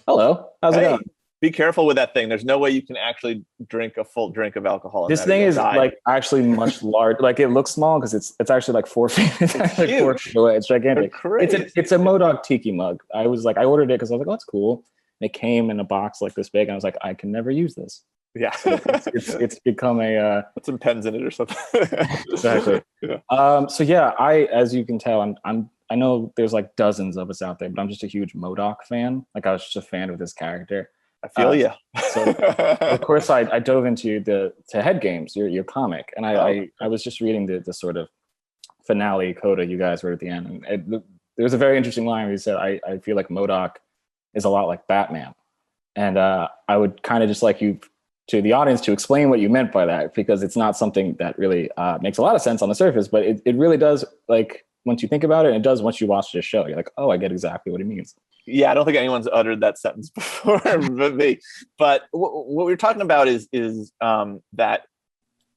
Hello, how's it Hey, going? be careful with that thing. There's no way you can actually drink a full drink of alcohol in This that or thing you'll is die. like actually much large. Like it looks small because it's actually like 4 feet. It's It's actually like 4 feet huge. away. It's They're gigantic. It's a crazy. M.O.D.O.K tiki mug. I ordered it because I was like, oh, that's cool. And it came in a box like this big, and I was like, I can never use this. Yeah. So it's become a Put some pens in it or something. exactly. Yeah. So yeah, I as you can tell, I know there's like dozens of us out there, but I'm just a huge M.O.D.O.K fan. Like I was just a fan of this character. I feel Uh, you. so of course I dove into the to Head Games, your comic, and Oh, I was just reading the sort of finale coda you guys wrote at the end, and there was a very interesting line where you said I feel like M.O.D.O.K is a lot like Batman, and I would kind of just like you to the audience to explain what you meant by that because it's not something that really makes a lot of sense on the surface, but it really does like once you think about it, and it does once you watch this show. You're like, oh, I get exactly what he means. yeah, I don't think anyone's uttered that sentence before but me. But what we're talking about is that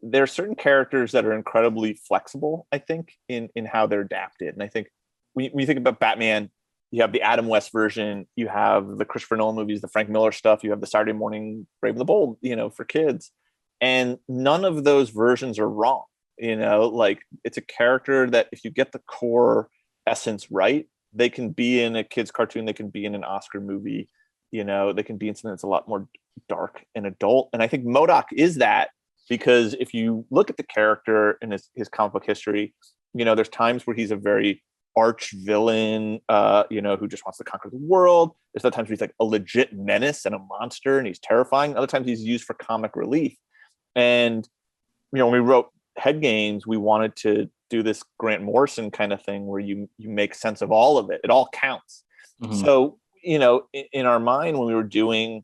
there are certain characters that are incredibly flexible, I think, in how they're adapted. And I think when you think about Batman, you have the Adam West version, you have the Christopher Nolan movies, the Frank Miller stuff, you have the Saturday Morning Brave and the Bold, for kids. And none of those versions are wrong. Like it's a character that if you get the core essence right, they can be in a kid's cartoon, they can be in an Oscar movie, they can be in something that's a lot more dark and adult. And I think M.O.D.O.K is that because if you look at the character in his comic book history, there's times where he's a very arch villain, who just wants to conquer the world. There's other times where he's like a legit menace and a monster and he's terrifying. Other times he's used for comic relief. And, when we wrote Head Games, we wanted to do this Grant Morrison kind of thing where you make sense of all of it. It all counts. Mhm. So, in our mind, when we were doing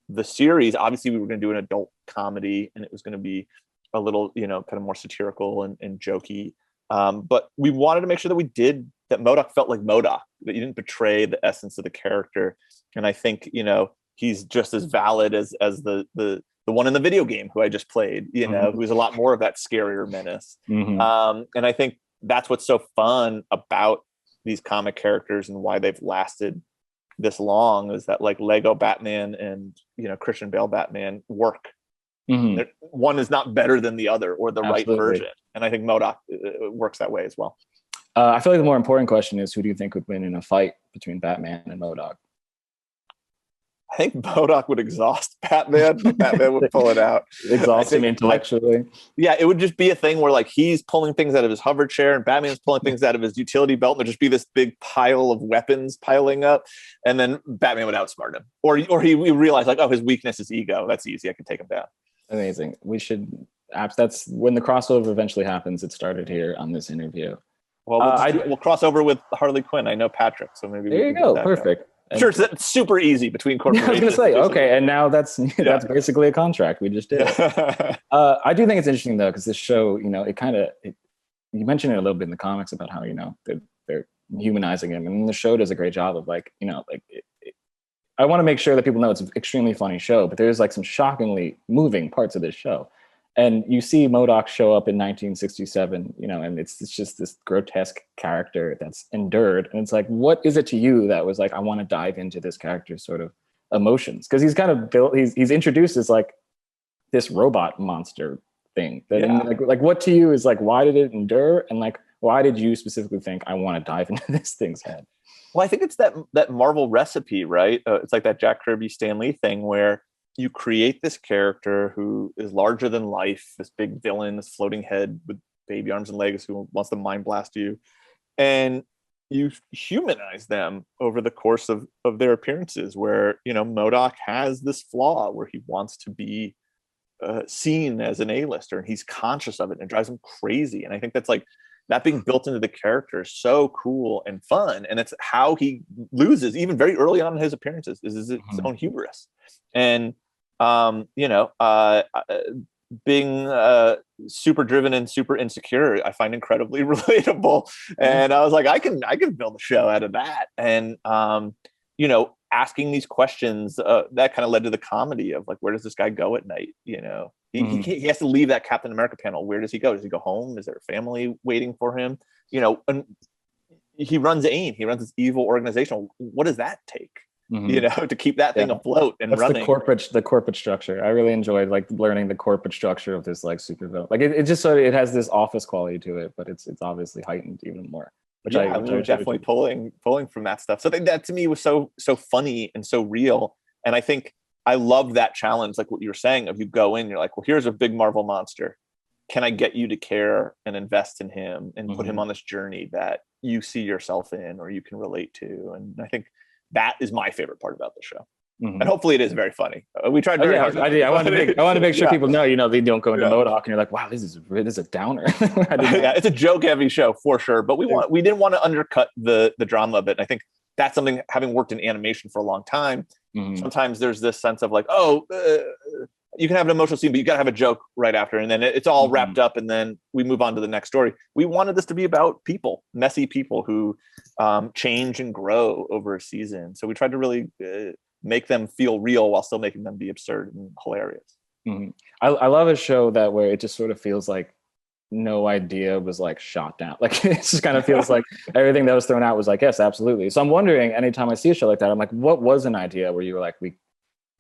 the series, obviously we were going to do an adult comedy and it was going to be a little, kind of more satirical and jokey. But we wanted to make sure that we did that M.O.D.O.K felt like M.O.D.O.K, that you didn't betray the essence of the character. And I think, he's just as valid as the one in the video game who I just played, Mhm. who's a lot more of that scarier menace. Mhm. And I think that's what's so fun about these comic characters and why they've lasted this long is that like Lego Batman and Christian Bale Batman work. Mhm. One is not better than the other or the right Absolutely. version, and I think M.O.D.O.K works that way as well. I feel like the more important question is who do you think would win in a fight between Batman and I think M.O.D.O.K would exhaust Batman, but Batman would pull it out. I exhaust him think I intellectually? Yeah, it would just be a thing where like he's pulling things out of his hover chair and Batman's pulling things out of his utility belt, and there'd just be this big pile of weapons piling up, and then Batman would outsmart him, or he realized like, oh, his weakness is ego. That's easy. I can take him down. Amazing. We should apps. That's when the crossover eventually happens. It started here on this interview. Well, I we'll cross over with Harley Quinn. I know Patrick, so maybe we There you can get go. that going. Perfect. I'm sure And it's super easy between yeah, I was gonna corporations to say do something. okay, and now that's Yeah, that's basically a contract. We just did it. yeah, I do think it's interesting though because this show, it kind of you mentioned it a little bit in the comics about how they're humanizing him, and the show does a great job of like I want to make sure that people know it's an extremely funny show, but there's like some shockingly moving parts of this show. And you see M.O.D.O.K show up in 1967, and it's just this grotesque character that's endured. And it's like, what is it to you that was like, I want to dive into this character's sort of emotions? Because he's kind of built, he's introduced as like this robot monster thing. That and yeah. like what to you is like, why did it endure? And like, why did you specifically think I want to dive into this thing's head? Well, I think it's that Marvel recipe, right? It's like that Jack Kirby Stan Lee thing where you create this character who is larger than life, this big villain, this floating head with baby arms and legs who wants to mind blast you, and you humanize them over the course of their appearances. Where M.O.D.O.K has this flaw where he wants to be seen as an A-lister, and he's conscious of it, and it drives him crazy. And I think that's like that being built into the character is so cool and fun, and it's how he loses even very early on in his appearances is his Mhm. own hubris. And being super driven and super insecure, I find incredibly relatable. Yeah. And I was like, I can build a show out of that. And asking these questions, that kind of led to the comedy of like, where does this guy go at night? Mhm. He has to leave that Captain America panel. Where does he go? Does he go home? Is there a family waiting for him? And he runs AIM. He runs this evil organization. What does that take? to keep that thing afloat and That's running. the corporate structure. I really enjoyed like learning the corporate structure of this like supervillain. Like it just sort of, it has this office quality to it, but it's obviously heightened even more. We were definitely pulling from that stuff. So that to me was so funny and so real. And I think I love that challenge, like what you were saying, of you go in, you're like, well, here's a big Marvel monster. Can I get you to care and invest in him and put him on this journey that you see yourself in or you can relate to? And I think that is my favorite part about the show. And hopefully it is very funny. We tried very hard. I want to make sure people know, they don't go into M.O.D.O.K and you're like, wow, this is a downer. It's a joke heavy show for sure, but we didn't want to undercut the drama of it. And I think that's something, having worked in animation for a long time, sometimes there's this sense of like, you can have an emotional scene, but you got to have a joke right after. And then it's all wrapped up and then we move on to the next story. We wanted this to be about people, messy people who change and grow over a season. So we tried to really make them feel real while still making them be absurd and hilarious. I love a show that where it just sort of feels like no idea was like shot down. Like it just kind of feels like everything that was thrown out was like, yes, absolutely. So I'm wondering, anytime I see a show like that, I'm like, what was an idea where you were like, we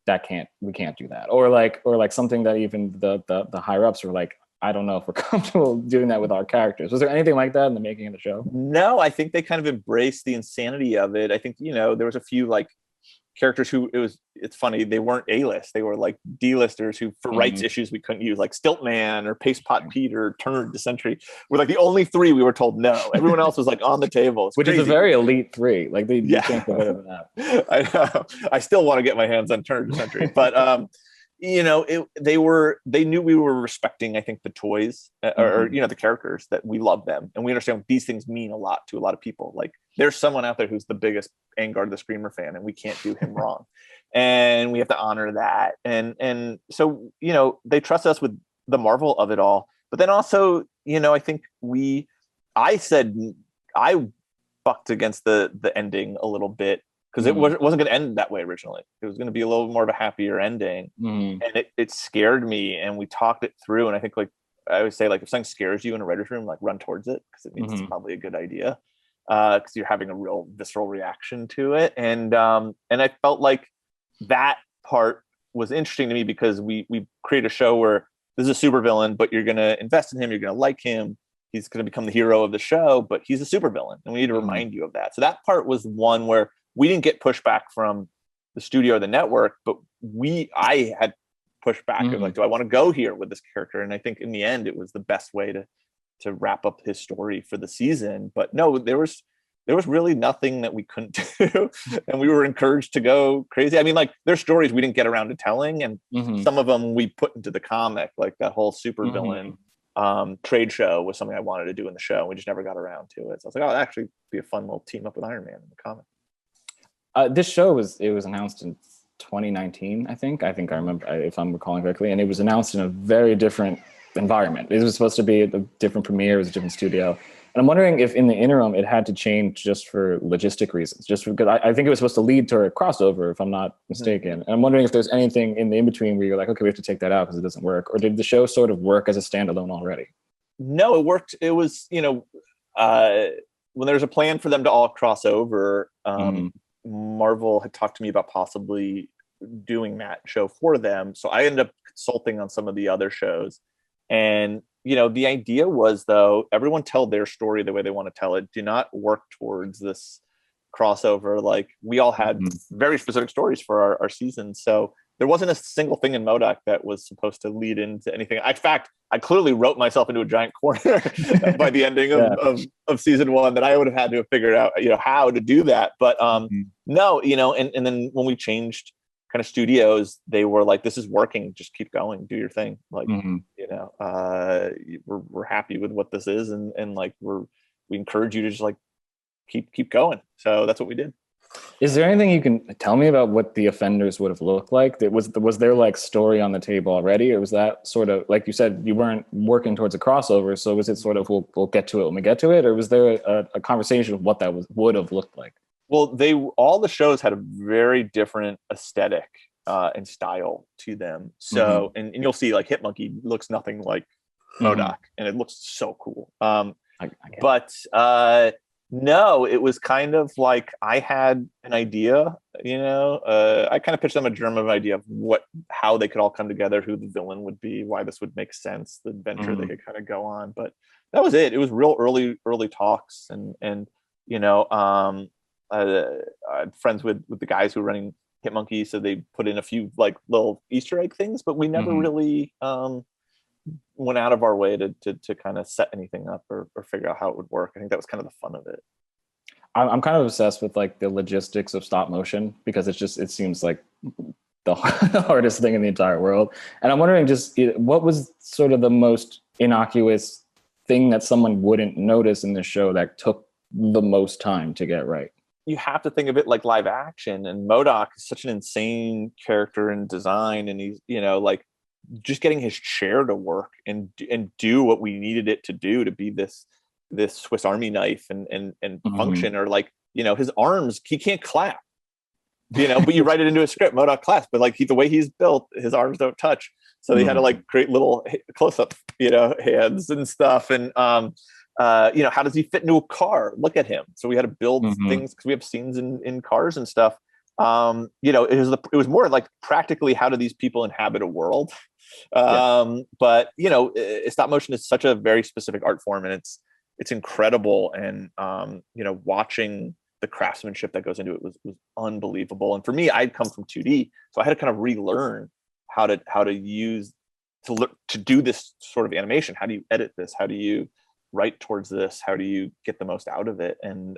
can't do that, or like something that even the higher ups were like, I don't know if we're comfortable doing that with our characters. Was there anything like that in the making of the show? No, I think they kind of embraced the insanity of it. I think there was a few like characters who it's funny, they weren't A-list, they were like D-listers who for rights issues we couldn't use, like Stiltman or Paste Pot Pete or Turner Dysentery were like the only three we were told no. Everyone else was like on the table. It's which crazy. is a very elite three. Like you can't go better than that. I know. I still want to get my hands on Turner Dysentery, but they knew we were respecting, I think, the toys or the characters, that we love them and we understand these things mean a lot to a lot of people. Like there's someone out there who's the biggest Angard the Screamer fan and we can't do him wrong, and we have to honor that. And so they trust us with the Marvel of it all. But then also I think I bucked against the ending a little bit, because it wasn't going to end that way originally. It was going to be a little more of a happier ending. And it scared me, and we talked it through. And I think, like, I would say, like, if something scares you in a writer's room, like, run towards it, because it means it's probably a good idea, because you're having a real visceral reaction to it. And I felt like that part was interesting to me, because we create a show where this is a supervillain, but you're going to invest in him, you're going to like him, he's going to become the hero of the show, but he's a supervillain, and we need to remind you of that. So that part was one where we didn't get pushback from the studio or the network, but I had pushback of like, do I want to go here with this character? And I think in the end, it was the best way to wrap up his story for the season. But no, there was really nothing that we couldn't do, and we were encouraged to go crazy. I mean, like, there's stories we didn't get around to telling, and some of them we put into the comic, like that whole supervillain trade show was something I wanted to do in the show, and we just never got around to it. So I was like, it'd actually be a fun little team up with Iron Man in the comic. This show was announced in 2019, I think I remember, if I'm recalling correctly, and it was announced in a very different environment. It was supposed to be a different premiere, it was a different studio, and I'm wondering if in the interim it had to change just for logistic reasons, just because I think it was supposed to lead to a crossover, if I'm not mistaken. And I'm wondering if there's anything in the in-between where you're like, okay, we have to take that out because it doesn't work, or did the show sort of work as a standalone already? No, it worked. It was, when there's a plan for them to all cross over, Marvel had talked to me about possibly doing that show for them. So I ended up consulting on some of the other shows. And, the idea was, though, everyone tell their story the way they want to tell it. Do not work towards this crossover. Like, we all had very specific stories for our season. So there wasn't a single thing in M.O.D.O.K that was supposed to lead into anything. In fact, I clearly wrote myself into a giant corner by the ending of season one, that I would have had to have figured out, how to do that. But no, and then when we changed kind of studios, they were like, this is working, just keep going, do your thing. Like, we're happy with what this is. And like, we encourage you to just like, keep going. So that's what we did. Is there anything you can tell me about what the offenders would have looked like? Was there like story on the table already, or was that sort of, like you said, you weren't working towards a crossover? So was it sort of, we'll get to it when we get to it, or was there a conversation of what that would have looked like? Well, all the shows had a very different aesthetic and style to them. So, and you'll see, like, Hitmonkey looks nothing like M.O.D.O.K, and it looks so cool. No, it was kind of like I had an idea, I kind of pitched them a germ of an idea of how they could all come together, who the villain would be, why this would make sense, the adventure they could kind of go on. But that was it. It was real early talks, and you know, I'm friends with the guys who were running Hitmonkey, so they put in a few like little Easter egg things, but we never really went out of our way to kind of set anything up or figure out how it would work. I think that was kind of the fun of it. I'm kind of obsessed with like the logistics of stop motion, because it seems like the hardest thing in the entire world. And I'm wondering what was sort of the most innocuous thing that someone wouldn't notice in the show that took the most time to get right? You have to think of it like live action, and M.O.D.O.K is such an insane character and design, and he's like just getting his chair to work and do what we needed it to do to be this Swiss Army knife and function, or like his arms, he can't clap, but you write it into a script, M.O.D.O.K claps, but like the way he's built, his arms don't touch, so they had to like create little close-up hands and stuff. And how does he fit into a car? Look at him. So we had to build things, because we have scenes in cars and stuff. It was more like practically, how do these people inhabit a world? But stop motion is such a very specific art form, and it's incredible. And watching the craftsmanship that goes into it was unbelievable. And for me, I'd come from 2D, so I had to kind of relearn how to use to do this sort of animation. How do you edit this? How do you write towards this? How do you get the most out of it? And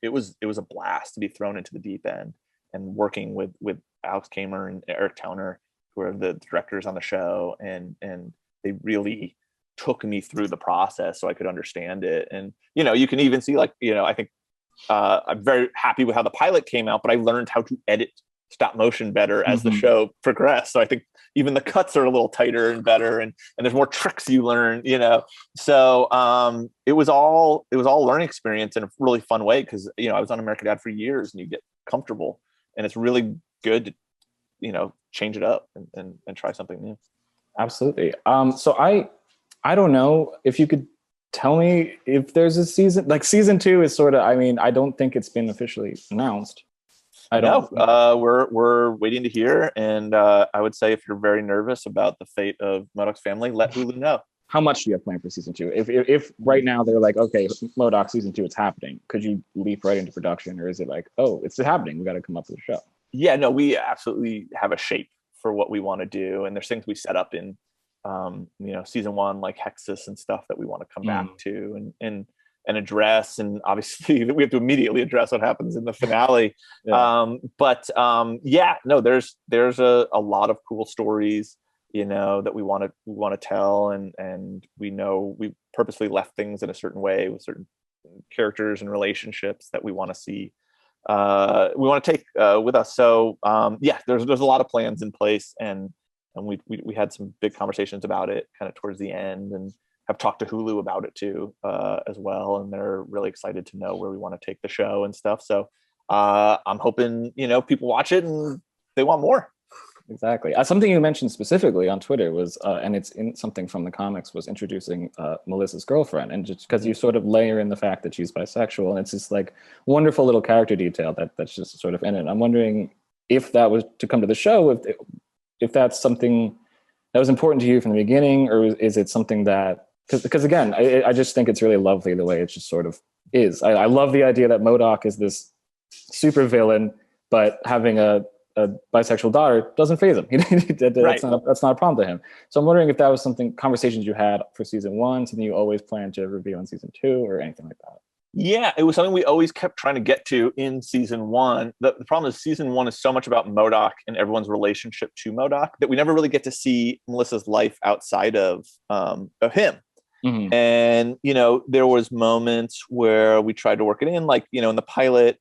it was a blast to be thrown into the deep end and working with Alex Kamer and Eric Towner, who are the directors on the show, and they really took me through the process so I could understand it. And you can even see, like, I think I'm very happy with how the pilot came out, but I learned how to edit stop motion better as the show progressed. So I think even the cuts are a little tighter and better, and there's more tricks you learn, So it was all a learning experience in a really fun way, because I was on American Dad for years, and you get comfortable, and it's really good to change it up and try something new. Absolutely. So I don't know if you could tell me if there's a season, like season 2 is sort of, I don't think it's been officially announced. I don't know. We're waiting to hear, and I would say if you're very nervous about the fate of M.O.D.O.K's family, let Hulu know. How much do you have planned for season 2? If right now they're like, okay, M.O.D.O.K season 2, it's happening, could you leap right into production, or is it like, oh, it's happening, we got to come up with a show? Yeah, no, we absolutely have a shape for what we want to do, and there's things we set up in season 1, like Hexus and stuff, that we want to come back to and address, and obviously we have to immediately address what happens in the finale. There's a lot of cool stories that we want to tell, and we know we purposely left things in a certain way with certain characters and relationships that we want to see, we want to take with us. So there's a lot of plans in place, and we had some big conversations about it kind of towards the end, and have talked to Hulu about it too, as well, and they're really excited to know where we want to take the show and stuff. So I'm hoping people watch it and they want more. Exactly. Something you mentioned specifically on Twitter was, and it's in something from the comics, was introducing Melissa's girlfriend, and just because you sort of layer in the fact that she's bisexual, and it's this like wonderful little character detail that's just sort of in it. I'm wondering if that was to come to the show, if that's something that was important to you from the beginning, or is it something that, because again, I just think it's really lovely the way it just sort of is. I love the idea that M.O.D.O.K is this super villain, but having a bisexual daughter doesn't faze him. That's not a problem to him. So I'm wondering if that was conversations you had for season 1, something you always plan to reveal in season 2, or anything like that. Yeah, it was something we always kept trying to get to in season 1. The problem is season 1 is so much about M.O.D.O.K and everyone's relationship to M.O.D.O.K that we never really get to see Melissa's life outside of him. And there was moments where we tried to work it in, like in the pilot,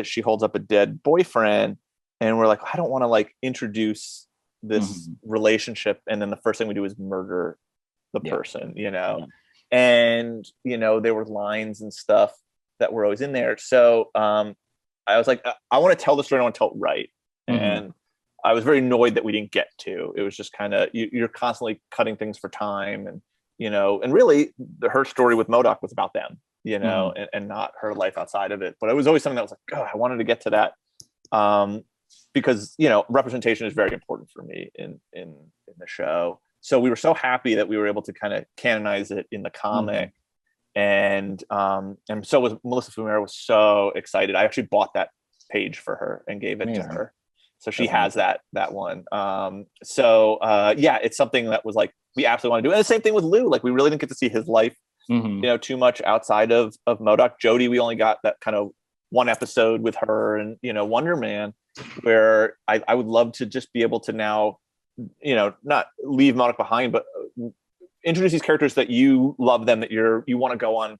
she holds up a dead boyfriend, and we're like, I don't want to like introduce this relationship, and then the first thing we do is murder the person. And there were lines and stuff that were always in there. So I was like, I want to tell the story, I want to tell it right. And I was very annoyed that we didn't get to. It was just kind of, you're constantly cutting things for time, and and really her story with M.O.D.O.K was about them. and not her life outside of it. But it was always something that was like, oh, I wanted to get to that. Because representation is very important for me in the show. So we were so happy that we were able to kind of canonize it in the comic. And so was Melissa Fumero. Was so excited. I actually bought that page for her and gave it to her, so she has that one. It's something that was like we absolutely want to do. And the same thing with Lou. Like we really didn't get to see his life too much outside of M.O.D.O.K. Jodie, we only got that kind of one episode with her, and Wonder Man, where I would love to just be able to now not leave M.O.D.O.K. behind, but introduce these characters that you love them, that you want to go on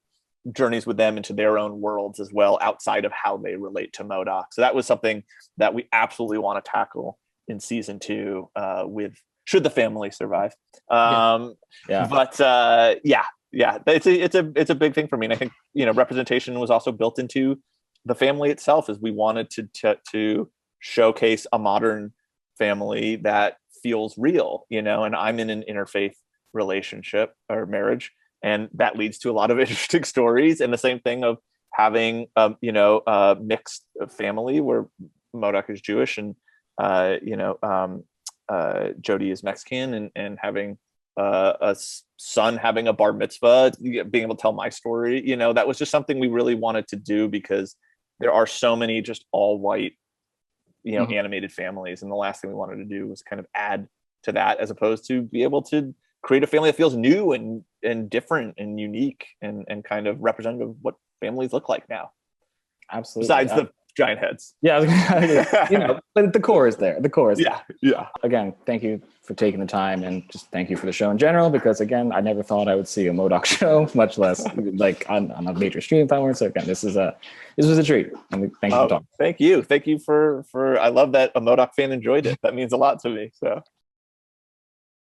journeys with them into their own worlds as well, outside of how they relate to M.O.D.O.K. So that was something that we absolutely want to tackle in season 2 with Should the Family Survive. But it's a big thing for me. And I think, representation was also built into the family itself, as we wanted to showcase a modern family that feels real, and I'm in an interfaith relationship or marriage, and that leads to a lot of interesting stories. And the same thing of having a mixed family where M.O.D.O.K. is Jewish and Jodie is Mexican, and having a son having a bar mitzvah, being able to tell my story, that was just something we really wanted to do, because there are so many just all white animated families, and the last thing we wanted to do was kind of add to that, as opposed to be able to create a family that feels new and different and unique and kind of representative of what families look like now. Absolutely. Besides the giant heads. Yeah, but the core is there. The core is there. Yeah. Again, thank you for taking the time, and just thank you for the show in general, because again, I never thought I would see a M.O.D.O.K. show, much less like on a major streaming platform. So again, this was a treat. And thank you for talking. Thank you for I love that a M.O.D.O.K. fan enjoyed it. That means a lot to me. So